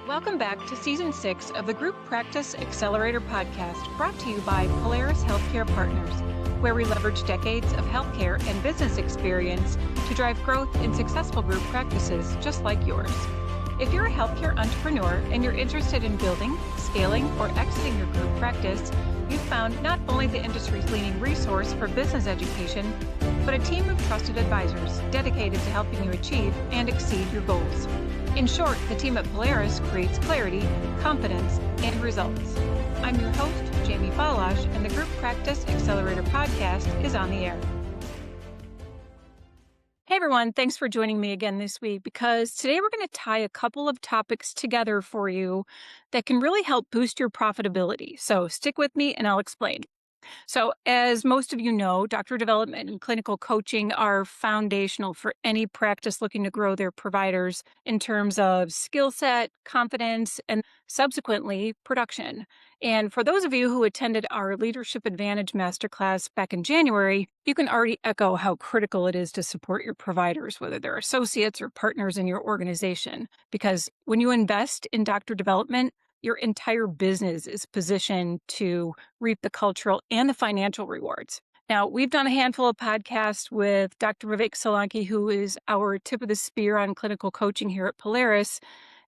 Welcome back to Season 6 of the Group Practice Accelerator podcast, brought to you by Polaris Healthcare Partners, where we leverage decades of healthcare and business experience to drive growth in successful group practices just like yours. If you're a healthcare entrepreneur and you're interested in building, scaling, or exiting your group practice, you've found not only the industry's leading resource for business education, but a team of trusted advisors dedicated to helping you achieve and exceed your goals. In short, the team at Polaris creates clarity, confidence, and results. I'm your host, Jamie Falash, and the Group Practice Accelerator podcast is on the air. Hey everyone, thanks for joining me again this week, because today we're going to tie a couple of topics together for you that can really help boost your profitability. So stick with me and I'll explain. So as most of you know, doctor development and clinical coaching are foundational for any practice looking to grow their providers in terms of skill set, confidence, and subsequently production. And for those of you who attended our Leadership Advantage Masterclass back in January, you can already echo how critical it is to support your providers, whether they're associates or partners in your organization. Because when you invest in doctor development, your entire business is positioned to reap the cultural and the financial rewards. Now, we've done a handful of podcasts with Dr. Vivek Solanki, who is our tip of the spear on clinical coaching here at Polaris.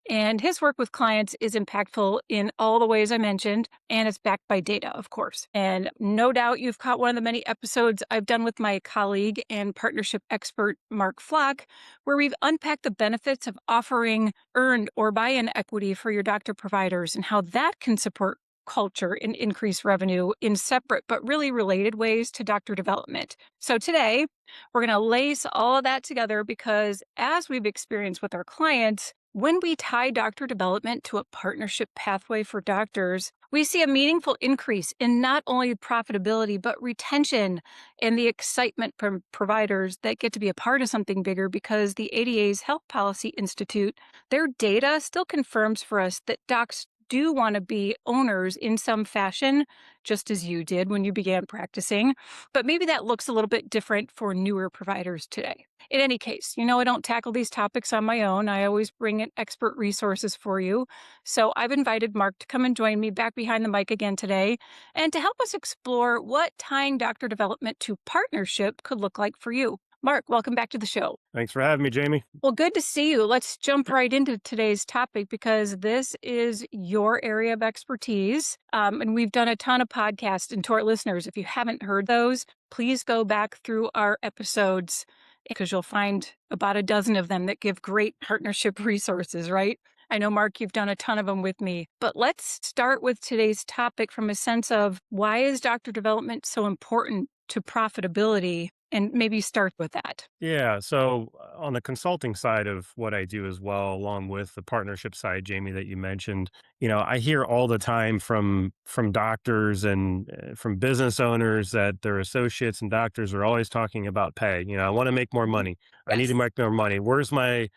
And his work with clients is impactful in all the ways I mentioned, and it's backed by data, of course. And no doubt you've caught one of the many episodes I've done with my colleague and partnership expert, Mark Flock, where we've unpacked the benefits of offering earned or buy-in equity for your doctor providers and how that can support culture and increase revenue in separate but really related ways to doctor development. So today, we're going to lace all of that together because as we've experienced with our clients, when we tie doctor development to a partnership pathway for doctors, we see a meaningful increase in not only profitability, but retention and the excitement from providers that get to be a part of something bigger, because the ADA's Health Policy Institute, their data still confirms for us that docs do want to be owners in some fashion, just as you did when you began practicing. But maybe that looks a little bit different for newer providers today. In any case, I don't tackle these topics on my own. I always bring in expert resources for you. So I've invited Mark to come and join me back behind the mic again today and to help us explore what tying doctor development to partnership could look like for you. Mark, welcome back to the show. Thanks for having me, Jamie. Well, good to see you. Let's jump right into today's topic because this is your area of expertise. And we've done a ton of podcasts. And to our listeners, if you haven't heard those, please go back through our episodes because you'll find about a dozen of them that give great partnership resources, right? I know, Mark, you've done a ton of them with me. But let's start with today's topic from a sense of why is doctor development so important to profitability? And maybe start with that. Yeah. So on the consulting side of what I do as well, along with the partnership side, Jamie, that you mentioned, I hear all the time from doctors and from business owners that their associates and doctors are always talking about pay. I want to make more money. Yes. I need to make more money. Where's my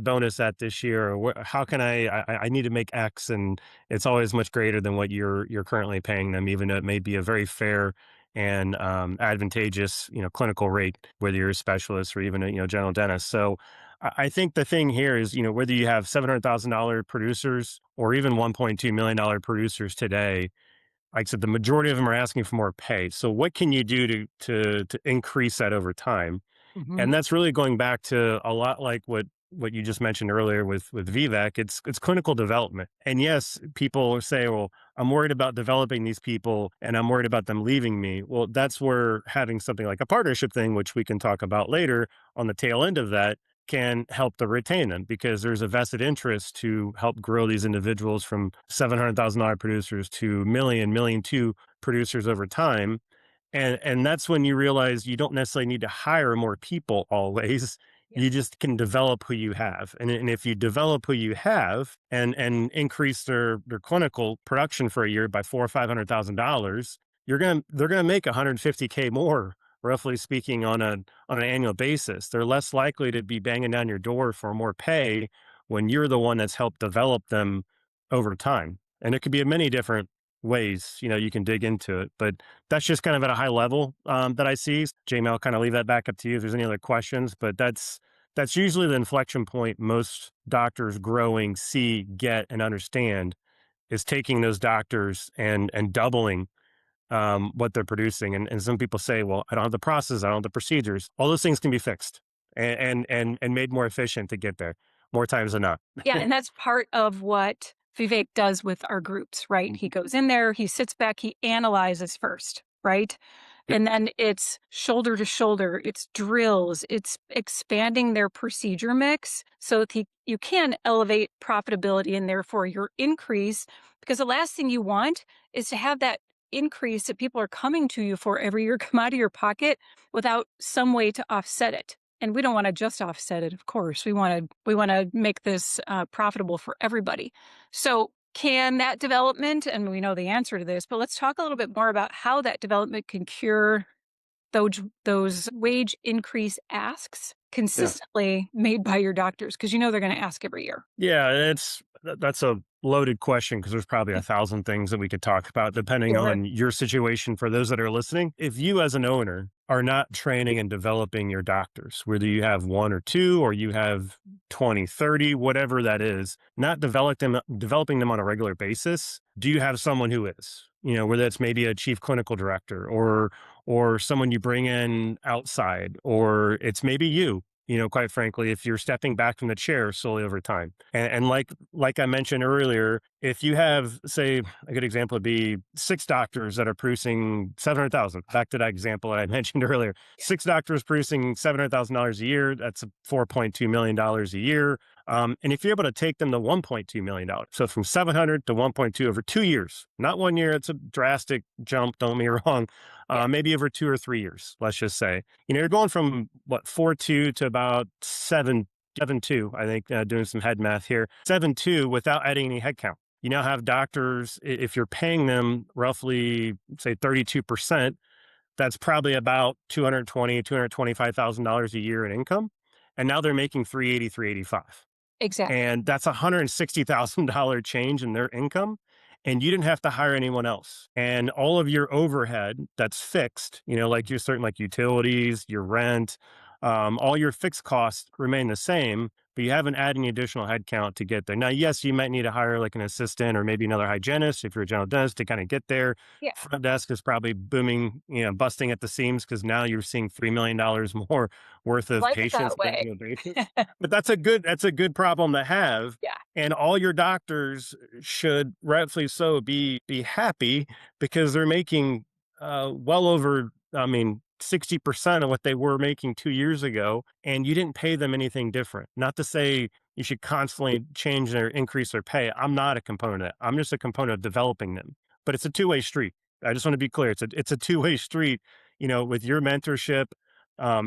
bonus at this year? Or how can I need to make X, and it's always much greater than what you're currently paying them, even though it may be a very fair and advantageous, clinical rate, whether you're a specialist or even a, general dentist. So I think the thing here is, whether you have $700,000 producers or even $1.2 million producers today, like I said, the majority of them are asking for more pay. So what can you do to increase that over time? Mm-hmm. And that's really going back to a lot like what you just mentioned earlier with Vivek. It's clinical development. And yes, people say, well, I'm worried about developing these people and I'm worried about them leaving me. Well, that's where having something like a partnership thing, which we can talk about later on the tail end of that, can help to retain them, because there's a vested interest to help grow these individuals from $700,000 producers to million two producers over time. And that's when you realize you don't necessarily need to hire more people always. Yeah. You just can develop who you have. And if you develop who you have and increase their clinical production for a year by $400,000 or $500,000, they're gonna make $150K more, roughly speaking, on an annual basis. They're less likely to be banging down your door for more pay when you're the one that's helped develop them over time. And it could be in many different ways, you can dig into it, but that's just kind of at a high level that I see. Jamie, I'll kind of leave that back up to you if there's any other questions, but that's That's usually the inflection point most doctors growing see, get, and understand is taking those doctors and doubling what they're producing. And some people say, well, I don't have the process, I don't have the procedures. All those things can be fixed and made more efficient to get there more times than not. Yeah, and that's part of what Vivek does with our groups, right? He Mhm. goes in there, he sits back, he analyzes first, right? Yep. And then it's shoulder to shoulder, it's drills, it's expanding their procedure mix so that you can elevate profitability and therefore your increase. Because the last thing you want is to have that increase that people are coming to you for every year come out of your pocket without some way to offset it. And we don't want to just offset it, of course. We want to make this profitable for everybody. So, can that development, and we know the answer to this, but let's talk a little bit more about how that development can cure those wage increase asks Yeah. consistently made by your doctors, because you know they're going to ask every year. Yeah, that's a loaded question because there's probably a thousand things that we could talk about depending Sure. on your situation. For those that are listening, if you as an owner are not training and developing your doctors, whether you have one or two or you have 20, 30, whatever that is, not developing them on a regular basis, do you have someone who is? Whether it's maybe a chief clinical director or someone you bring in outside, or it's maybe you, quite frankly, if you're stepping back from the chair slowly over time. And like I mentioned earlier, if you have, say, a good example would be six doctors that are producing 700,000. Back to that example I mentioned earlier, six doctors producing $700,000 a year. That's $4.2 million a year. And if you're able to take them to $1.2 million, so from 700 to 1.2 over 2 years, not 1 year, it's a drastic jump. Don't get me wrong. Yeah, Maybe over 2 or 3 years, let's just say. You're going from what 4.2 to about 7.2. I think doing some head math here, 7.2 without adding any headcount. You now have doctors. If you're paying them roughly, say 32%, that's probably about 220, $225,000 a year in income, and now they're making 380, 385. exactly. And that's $160,000 change in their income. And you didn't have to hire anyone else. And all of your overhead that's fixed, like your certain like utilities, your rent, all your fixed costs remain the same, but you haven't added any additional headcount to get there. Now, yes, you might need to hire like an assistant or maybe another hygienist if you're a general dentist to kind of get there. Yeah, Front desk is probably booming, busting at the seams because now you're seeing $3 million more worth of like it patients that on an way. annual basis. But that's a good problem to have, Yeah, and all your doctors should rightfully so be happy because they're making well over, I mean, 60% of what they were making 2 years ago, and you didn't pay them anything different. Not to say you should constantly change or increase their pay. I'm not a component of that. I'm just a component of developing them. But it's a two-way street. I just want to be clear. It's a two-way street, with your mentorship,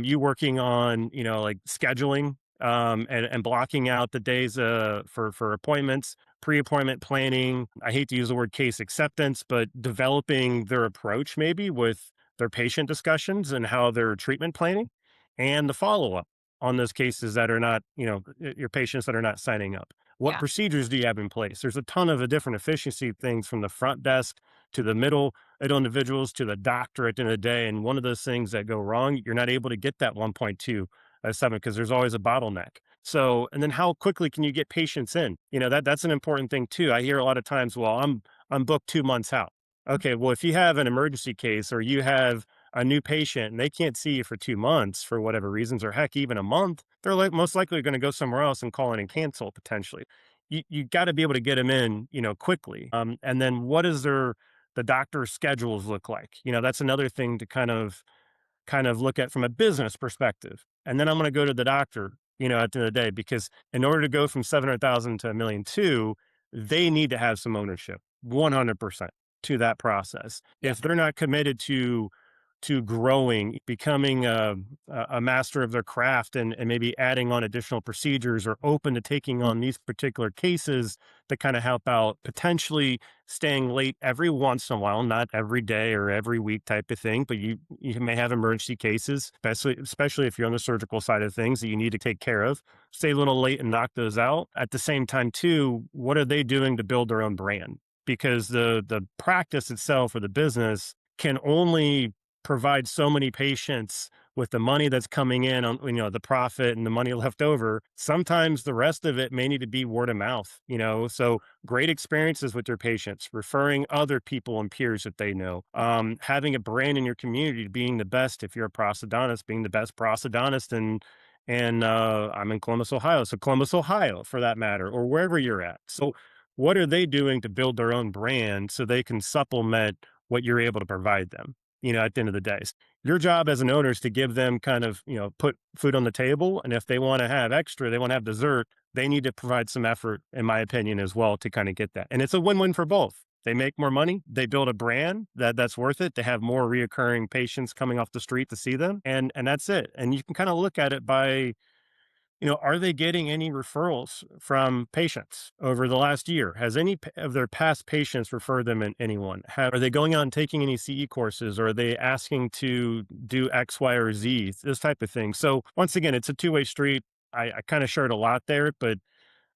you working on, like scheduling, and blocking out the days for appointments, pre-appointment planning. I hate to use the word case acceptance, but developing their approach maybe with their patient discussions and how they're treatment planning and the follow-up on those cases that are not, your patients that are not signing up. What yeah, procedures do you have in place? There's a ton of different efficiency things from the front desk to the middle individuals to the doctor at the end of the day. And one of those things that go wrong, you're not able to get that 1.2 7 because there's always a bottleneck. So, and then how quickly can you get patients in? That's an important thing too. I hear a lot of times, well, I'm booked 2 months out. Okay, well, if you have an emergency case or you have a new patient and they can't see you for 2 months for whatever reasons, or heck, even a month, they're like most likely going to go somewhere else and call in and cancel potentially. You got to be able to get them in, quickly. And then what is the doctor's schedules look like? That's another thing to kind of look at from a business perspective. And then I'm going to go to the doctor, at the end of the day, because in order to go from 700,000 to 1,200,000, they need to have some ownership 100% to that process. yeah. If they're not committed to growing, becoming a master of their craft and maybe adding on additional procedures or open to taking on these particular cases that kind of help out, potentially staying late every once in a while, not every day or every week type of thing, but you may have emergency cases, especially if you're on the surgical side of things that you need to take care of. Stay a little late and knock those out. At the same time, too, what are they doing to build their own brand? Because the practice itself or the business can only provide so many patients with the money that's coming in on, the profit and the money left over, sometimes the rest of it may need to be word of mouth, so great experiences with your patients, referring other people and peers that they know, having a brand in your community, being the best. If you're a prosthodontist, being the best prosthodontist. And I'm in Columbus, Ohio, so Columbus, Ohio, for that matter, or wherever you're at. So what are they doing to build their own brand so they can supplement what you're able to provide them? At the end of the day, your job as an owner is to give them kind of, put food on the table. And if they want to have extra, they want to have dessert, they need to provide some effort, in my opinion, as well, to kind of get that. And it's a win-win for both. They make more money, they build a brand that's worth it. They have more reoccurring patients coming off the street to see them. And that's it. And you can kind of look at it by, are they getting any referrals from patients over the last year? Has any of their past patients referred them in anyone? Are they going out and taking any CE courses, or are they asking to do X, Y, or Z? This type of thing. So once again, it's a two-way street. I kind of shared a lot there, but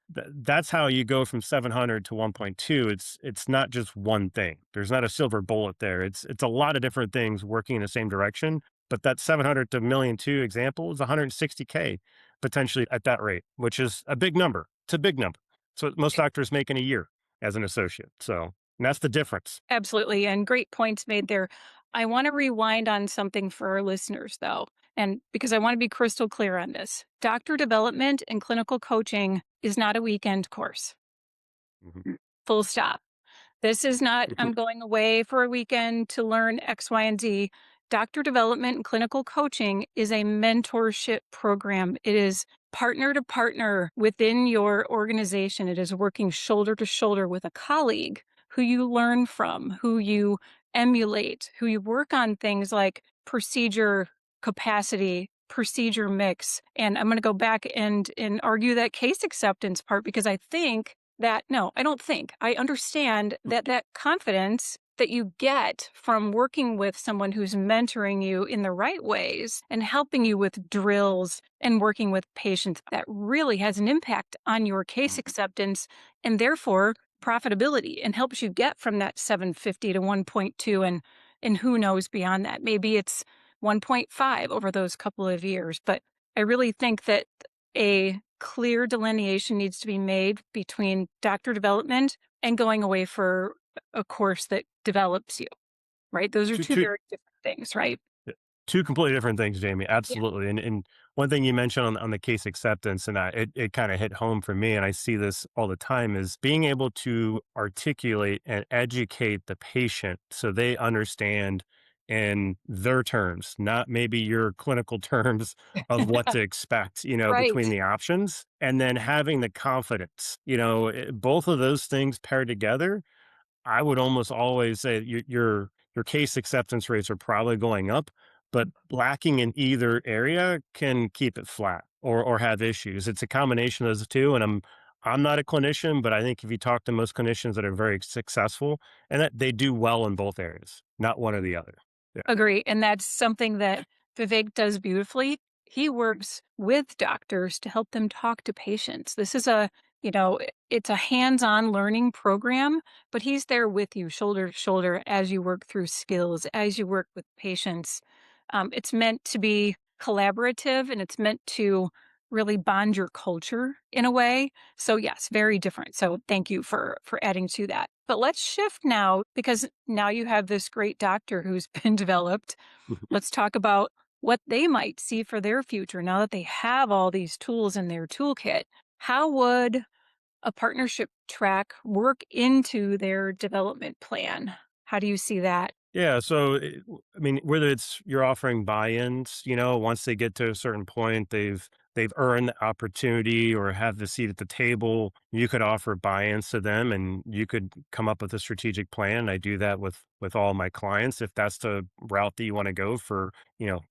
that's how you go from 700 to 1.2. It's not just one thing. There's not a silver bullet there. It's a lot of different things working in the same direction. But that 700 to million two example is 160K potentially at that rate, which is a big number. It's a big number. So most doctors make in a year as an associate. So and that's the difference. Absolutely. And great points made there. I want to rewind on something for our listeners, though, and because I want to be crystal clear on this. Doctor development and clinical coaching is not a weekend course. Mhm. Full stop. This is not, I'm going away for a weekend to learn X, Y, and Z. Doctor development and clinical coaching is a mentorship program. It is partner to partner within your organization. It is working shoulder to shoulder with a colleague who you learn from, who you emulate, who you work on things like procedure capacity, procedure mix. And I'm going to go back and argue that case acceptance part because I think that no, I don't think. I understand that that confidence that you get from working with someone who's mentoring you in the right ways and helping you with drills and working with patients, that really has an impact on your case acceptance and therefore profitability, and helps you get from that 750 to 1.2 and who knows beyond that. Maybe it's 1.5 over those couple of years, but I really think that a clear delineation needs to be made between doctor development and going away for a course that develops you, right? Those are Two, two two, very different things, right? Yeah. Two completely different things, Jamie. Yeah. Absolutely. And one thing you mentioned on the case acceptance, and it kind of hit home for me, and I see this all the time, is being able to articulate and educate the patient so they understand in their terms, not maybe your clinical terms of what to expect, between Right. the options, and then having the confidence, both of those things paired together. I would almost always say your case acceptance rates are probably going up, but lacking in either area can keep it flat or have issues. It's a combination of those two. And I'm not a clinician, but I think if you talk to most clinicians that are very successful, and that they do well in both areas, not one or the other. Yeah. Agree. And that's something that Vivek does beautifully. He works with doctors to help them talk to patients. This is it's a hands-on learning program, but he's there with you shoulder to shoulder as you work through skills, as you work with patients. It's meant to be collaborative and it's meant to really bond your culture in a way. So yes, very different. So thank you for adding to that. But let's shift now because now you have this great doctor who's been developed. Let's talk about what they might see for their future now that they have all these tools in their toolkit. How would a partnership track work into their development plan? How do you see that? Yeah, so I mean, whether it's you're offering buy-ins, once they get to a certain point, they've earned the opportunity or have the seat at the table, you could offer buy-ins to them, and you could come up with a strategic plan. I do that with all my clients if that's the route that you want to go for,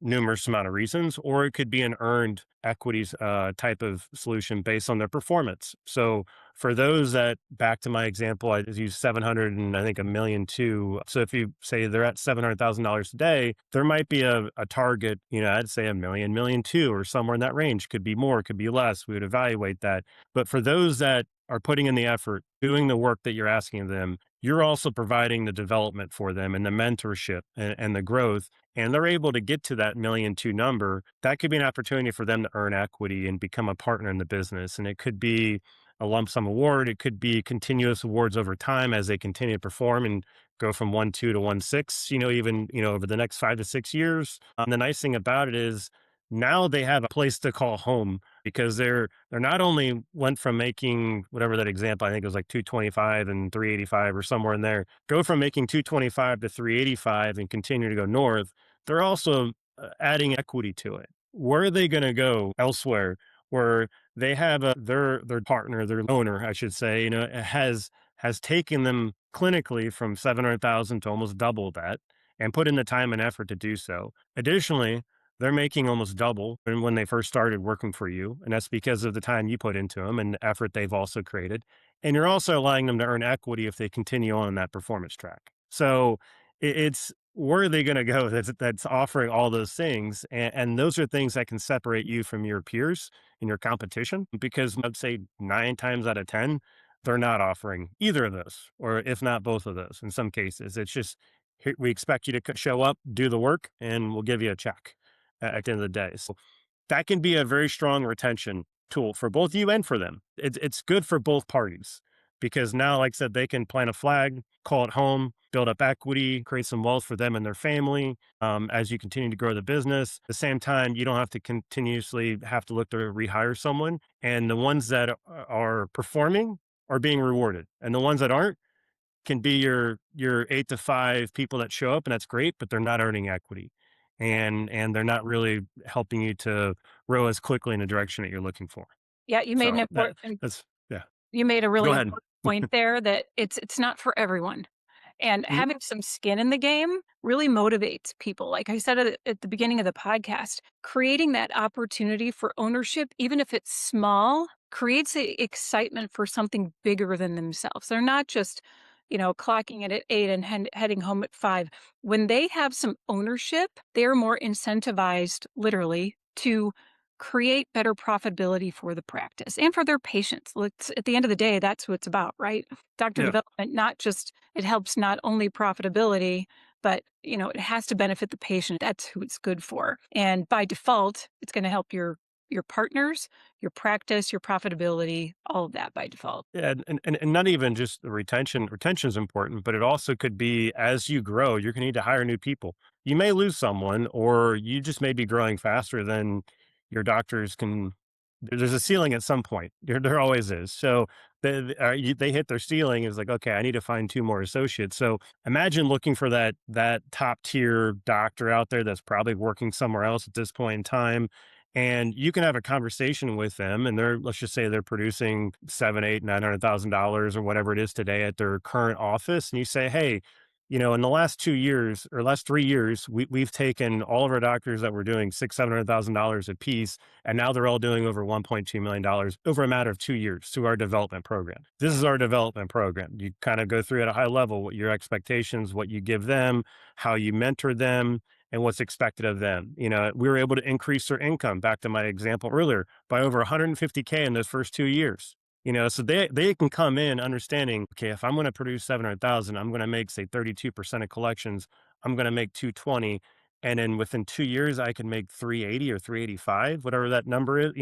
numerous amount of reasons, or it could be an earned equities type of solution based on their performance. So for those that, back to my example, I just use 700 and I think a million too. So if you say they're at $700,000 a day, there might be a target, I'd say a million, million two, or somewhere in that range. Could be more, could be less. We would evaluate that. But for those that are putting in the effort, doing the work that you're asking of them, you're also providing the development for them and the mentorship and the growth. And they're able to get to that million two number. That could be an opportunity for them to earn equity and become a partner in the business. And it could be a lump sum award. It could be continuous awards over time as they continue to perform and go from 1.2 to 1.6, even, over the next 5 to 6 years. The nice thing about it is now they have a place to call home because they're not only went from making whatever that example, I think it was like 225 and 385 or somewhere in there, go from making 225 to 385 and continue to go north. They're also adding equity to it. Where are they going to go elsewhere where they have their partner, their owner, I should say, has taken them clinically from 700,000 to almost double that and put in the time and effort to do so. Additionally, they're making almost double than when they first started working for you. And that's because of the time you put into them and the effort they've also created. And you're also allowing them to earn equity if they continue on that performance track. So it's where are they going to go that's offering all those things? And those are things that can separate you from your peers in your competition because I'd say 9 times out of 10, they're not offering either of those, or if not both of those in some cases. It's just, we expect you to show up, do the work, and we'll give you a check at the end of the day. So that can be a very strong retention tool for both you and for them. It's good for both parties because now, like I said, they can plant a flag, call it home, build up equity, create some wealth for them and their family as you continue to grow the business. At the same time, you don't have to continuously have to look to rehire someone. And the ones that are performing are being rewarded, and the ones that aren't can be your 8 to 5 people that show up, and that's great, but they're not earning equity, and they're not really helping you to row as quickly in the direction that you're looking for. Yeah, you made an So that important that's yeah. you made a Go really ahead. important point there that it's not for everyone. And Mhm. having some skin in the game really motivates people. Like I said at the beginning of the podcast, creating that opportunity for ownership, even if it's small, creates excitement for something bigger than themselves. They're not just, clocking in at 8 and heading home at 5. When they have some ownership, they're more incentivized, literally, to create better profitability for the practice and for their patients. At the end of the day, that's what it's about, right? Doctor Yeah. development, not just it helps not only profitability, but it has to benefit the patient. That's who it's good for. And by default, it's going to help your partners, your practice, your profitability, all of that by default. Yeah, and not even just the retention. Retention is important, but it also could be as you grow, you're gonna need to hire new people. You may lose someone, or you just may be growing faster than your doctors can. There's a ceiling at some point. There always is. So they hit their ceiling. Is like, okay, I need to find 2 more associates. So imagine looking for that top tier doctor out there that's probably working somewhere else at this point in time, and you can have a conversation with them, and let's just say they're producing 7 8 $900,000 or whatever it is today at their current office, and you say, hey, in the last 2 years or last 3 years, we've taken all of our doctors that were doing $600,000 $700,000 a piece, and now they're all doing over $1.2 million over a matter of 2 years through our development program. This is our development program. You kind of go through at a high level what your expectations, what you give them, how you mentor them, and what's expected of them. We were able to increase their income, back to my example earlier, by over 150K in those first 2 years. So they can come in understanding, okay, if I'm going to produce 700,000, I'm going to make say 32% of collections. I'm going to make 220, and then within 2 years, I can make 380 or 385, whatever that number is.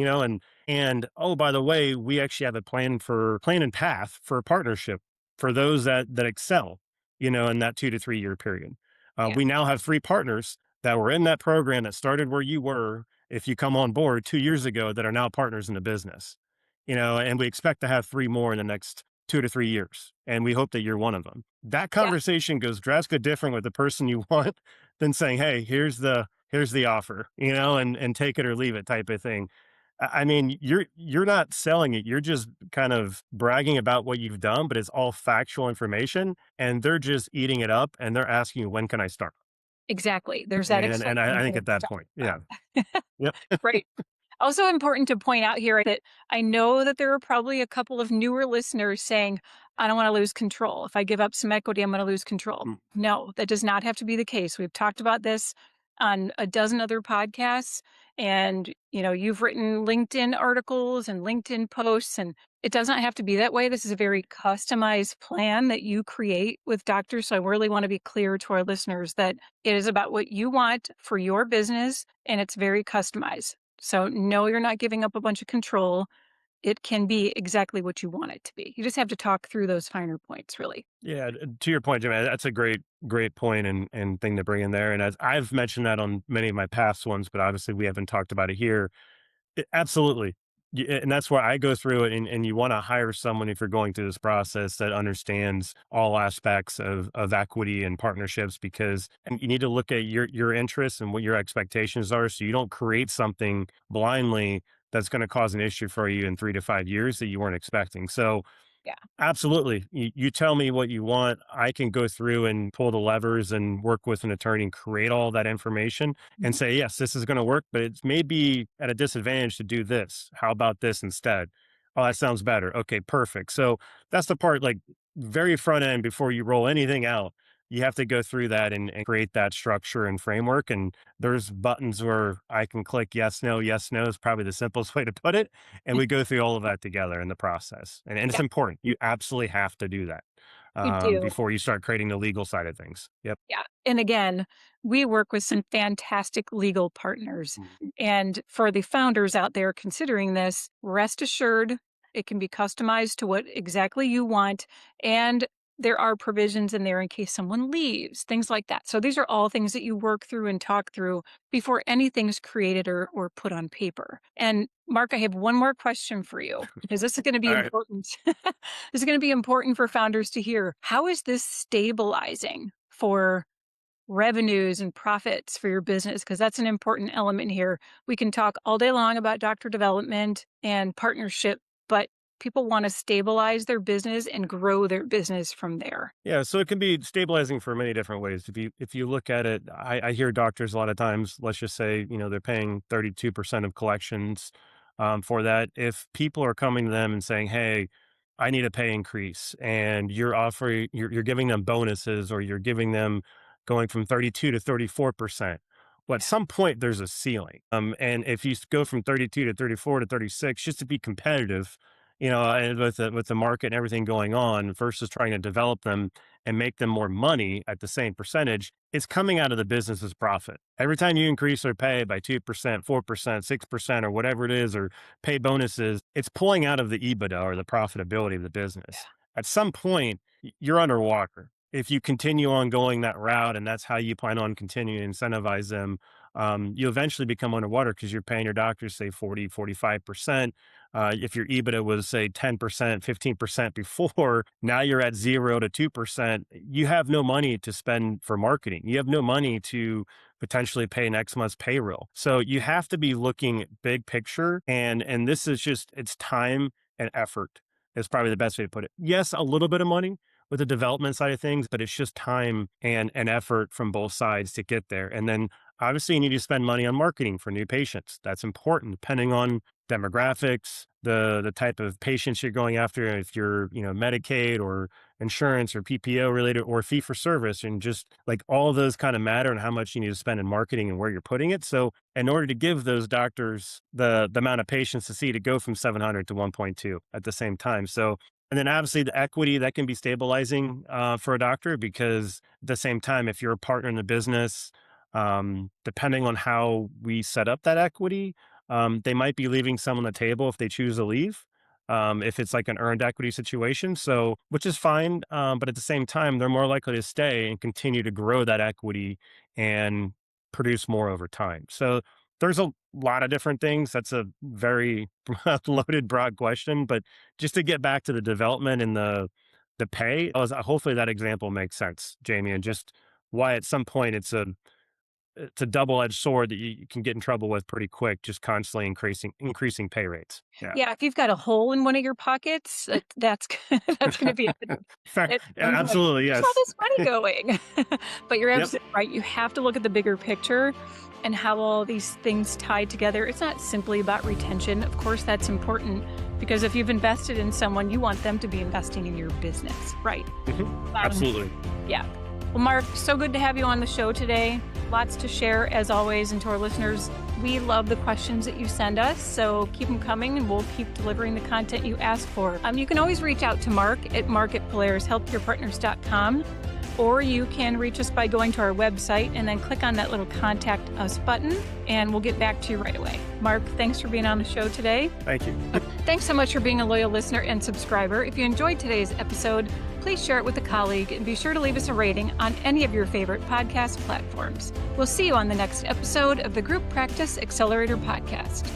And oh, by the way, we actually have a plan and path for a partnership for those that excel, in that 2 to 3 year period. Yeah, We now have 3 partners that were in that program that started where you were, if you come on board 2 years ago, that are now partners in the business. And we expect to have 3 more in the next 2 to 3 years. And we hope that you're one of them. That yeah, conversation goes drastically different with the person you want than saying, hey, here's the offer, and take it or leave it type of thing. I mean, you're not selling it. You're just kind of bragging about what you've done, but it's all factual information, and they're just eating it up, and they're asking you, when can I start? exactly. There's that And I excitement think that at we that talked point, about. yeah. Yep. Right. Also important to point out here that I know that there are probably a couple of newer listeners saying, I don't want to lose control. If I give up some equity, I'm going to lose control. Mm. No, that does not have to be the case. We've talked about this on a dozen other podcasts, and you've written LinkedIn articles and LinkedIn posts, and It does not have to be that way. This is a very customized plan that you create with doctors. So I really want to be clear to our listeners that it is about what you want for your business and it's very customized. So no, you're not giving up a bunch of control. It can be exactly what you want it to be. You just have to talk through those finer points, really. Yeah, to your point, Jimmy, that's a great point and thing to bring in there. And as I've mentioned that on many of my past ones, but obviously we haven't talked about it here. Absolutely. And that's why I go through it. And you want to hire someone if you're going through this process that understands all aspects of equity and partnerships because and you need to look at your interests and what your expectations are so you don't create something blindly that's going to cause an issue for you in 3 to 5 years that you weren't expecting. So Yeah. absolutely. You tell me what you want. I can go through and pull the levers and work with an attorney and create all that information and Mhm. say, yes, this is going to work, but it's maybe at a disadvantage to do this. How about this instead? Oh, that sounds better. Okay, perfect. So that's the part like very front end before you roll anything out. You have to go through that and create that structure and framework. And there's buttons where I can click yes, no is probably the simplest way to put it and we go through all of that together in the process. And it's Yeah, important. You absolutely have to do that you do. before you start creating the legal side of things. Yep. Yeah. And again, we work with some fantastic legal partners. Mhm. And for the founders out there considering this, rest assured it can be customized to what exactly you want. And there are provisions in there in case someone leaves, things like that. So these are all things that you work through and talk through before anything's created or put on paper. And Mark, I have one more question for you because this is going to be All right. important. This is going to be important for founders to hear. How is this stabilizing for revenues and profits for your business? Because that's an important element here. We can talk all day long about doctor development and partnership, but people want to stabilize their business and grow their business from there. Yeah, so it can be stabilizing for many different ways. If you look at it, I hear doctors a lot of times, let's just say, they're paying 32% of collections for that. If people are coming to them and saying, hey, I need a pay increase, and you're giving them bonuses or you're giving them going from 32 to 34%. Well, at Yeah. some point there's a ceiling. And if you go from 32 to 34 to 36, just to be competitive, and with the market and everything going on versus trying to develop them and make them more money at the same percentage, it's coming out of the business's profit. Every time you increase their pay by 2%, 4%, 6%, or whatever it is, or pay bonuses, it's pulling out of the EBITDA or the profitability of the business. At some point, you're underwater. If you continue on going that route and that's how you plan on continuing to incentivize them, you eventually become underwater because you're paying your doctors, say 40, 45%. If your EBITDA was say 10%, 15% before, now you're at 0 to 2%. You have no money to spend for marketing. You have no money to potentially pay next month's payroll. So you have to be looking big picture. And this is just, it's time and effort is probably the best way to put it. Yes, a little bit of money with the development side of things, but it's just time and effort from both sides to get there. And then obviously you need to spend money on marketing for new patients. That's important depending on demographics, the type of patients you're going after, if you're, Medicaid or insurance or PPO related or fee for service, and just like all of those kind of matter and how much you need to spend in marketing and where you're putting it. So in order to give those doctors the amount of patients to see to go from 700 to 1.2 at the same time. So and then obviously the equity that can be stabilizing for a doctor because at the same time, if you're a partner in the business, depending on how we set up that equity, they might be leaving some on the table if they choose to leave. If it's like an earned equity situation, so which is fine, but at the same time, they're more likely to stay and continue to grow that equity and produce more over time. So there's a lot of different things. That's a very loaded, broad question, but just to get back to the development and the pay, hopefully that example makes sense, Jamie, and just why at some point it's a double-edged sword that you can get in trouble with pretty quick, just constantly increasing pay rates. Yeah. Yeah, if you've got a hole in one of your pockets, that's that's gonna be Fair. at Yeah, some point, absolutely, "Where's all yes. this money going?" But you're Yep. absolutely right, you have to look at the bigger picture and how all these things tie together. It's not simply about retention, of course, that's important, because if you've invested in someone, you want them to be investing in your business, right? Mhm. Um, Absolutely. yeah. Well, Mark, so good to have you on the show today. lots to share as always. And to our listeners, we love the questions that you send us. So keep them coming and we'll keep delivering the content you ask for. You can always reach out to Mark at mark@polarishealthcarepartners.com. Or you can reach us by going to our website and then click on that little contact us button, and we'll get back to you right away. Mark, thanks for being on the show today. Thank you. Thanks so much for being a loyal listener and subscriber. If you enjoyed today's episode, please share it with a colleague and be sure to leave us a rating on any of your favorite podcast platforms. We'll see you on the next episode of the Group Practice Accelerator Podcast.